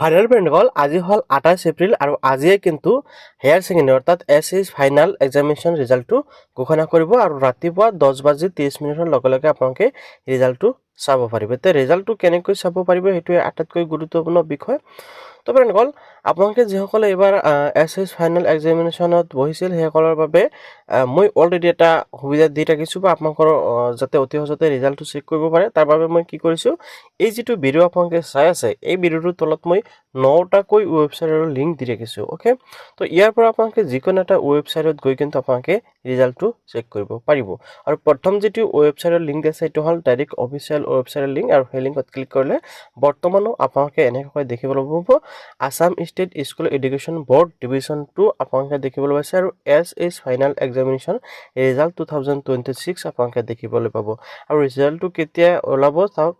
Final practical আজি হ'ল 28 এপ্ৰিল আৰু আজিয়ে কিন্তু হায়াৰ ছেকেণ্ডাৰী অৰ্থাৎ এছএছ ফাইনাল এক্সামিনেশ্যন ৰিজাল্টটো ঘোষণা কৰিব আৰু ৰাতিপুৱা 10:30 লগে লগে আপোনালোকে ৰিজাল্টটো চাব পাৰিব। এতিয়া ৰিজাল্টটো কেনেকৈ চাব পাৰিব সেইটোৱে আটাইতকৈ গুৰুত্বপূৰ্ণ বিষয়। তো প্ৰেক্টিকেল আপোনালোকে যিসকলে এইবাৰ এছএছ ফাইনেল এক্সামিনেশ্যনত বহিছিল সেইসকলৰ বাবে মই অলৰেডি এটা সুবিধা দি ৰাখিছোঁ বা আপোনালোকৰ যাতে অতি সহজতে ৰিজাল্টটো চেক কৰিব পাৰে তাৰ বাবে মই কি কৰিছোঁ, এই যিটো ভিডিঅ' আপোনালোকে চাই আছে এই ভিডিঅ'টোৰ তলত মই 9টাকৈ ৱেবছাইটৰ লিংক দি ৰাখিছোঁ। অ'কে, তো ইয়াৰ পৰা আপোনালোকে যিকোনো এটা ৱেবছাইটত গৈ কিন্তু আপোনালোকে ৰিজাল্টটো চেক কৰিব পাৰিব। আৰু প্ৰথম যিটো ৱেবছাইটৰ লিংক আছে সেইটো হ'ল ডাইৰেক্ট অফিচিয়েল ৱেবছাইটৰ লিংক, আৰু সেই লিংকত ক্লিক কৰিলে বৰ্তমানো আপোনালোকে এনেকৈ দেখিবলৈ পাব Assam state school education board division 2 আপোনালোকে দেখিবলৈ পাইছে, আৰু এছএছ ফাইনেল এক্সামিনেশ্যন ৰিজাল্ট 2026 আপোনালোকে দেখিবলৈ পাব। আৰু ৰিজাল্টটো কেতিয়া ওলাব চাওক,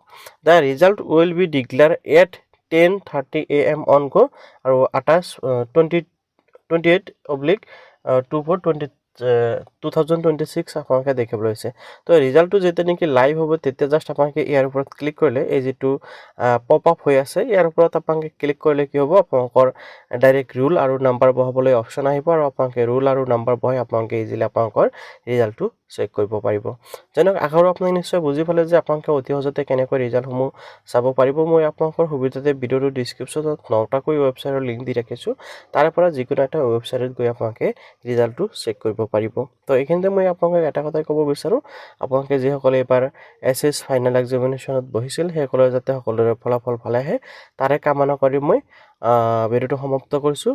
the result will be declare at 10:30 AM on গো, আৰু 28/24/2026 আপোনালোকে দেখিবলৈ হৈছে। তো ৰিজাল্টটো যেতিয়া নেকি লাইভ হ'ব তেতিয়া জাষ্ট আপোনালোকে ইয়াৰ ওপৰত ক্লিক কৰিলে এই যিটো পপ আপ হৈ আছে ইয়াৰ ওপৰত আপোনালোকে ক্লিক কৰিলে কি হ'ব, আপোনালোকৰ ডাইৰেক্ট ৰোল আৰু নাম্বাৰ বহাবলৈ অপশ্যন আহিব, আৰু আপোনালোকে ৰোল আৰু নাম্বাৰ বহাই আপোনালোকে ইজিলি আপোনালোকৰ ৰিজাল্টটো চেক কৰিব পাৰিব। যেনেকৈ আশা কৰোঁ আপোনালোকে নিশ্চয় বুজি পালে যে আপোনালোকে অতি সহজতে কেনেকৈ ৰিজাল্টসমূহ চাব পাৰিব। মই আপোনালোকৰ সুবিধাতে ভিডিঅ'টোৰ ডিছক্ৰিপশ্যনত 9টাকৈ ৱেবছাইটৰ লিংক দি ৰাখিছোঁ, তাৰে পৰা যিকোনো এটা ৱেবছাইটত গৈ আপোনালোকে ৰিজাল্টটো চেক কৰিব পাৰিব। তো এইখিনিতে মই আপোনালোকক এটা কথাই ক'ব বিচাৰোঁ, আপোনালোকে যিসকলে এইবাৰ এছএছ ফাইনেল এক্সামিনেশ্যনত বহিছিল সেইসকলে যাতে সকলোৰে ফলাফল ভালে আহে তাৰে কামনা কৰি মই ভিডিঅ'টো সমাপ্ত কৰিছোঁ।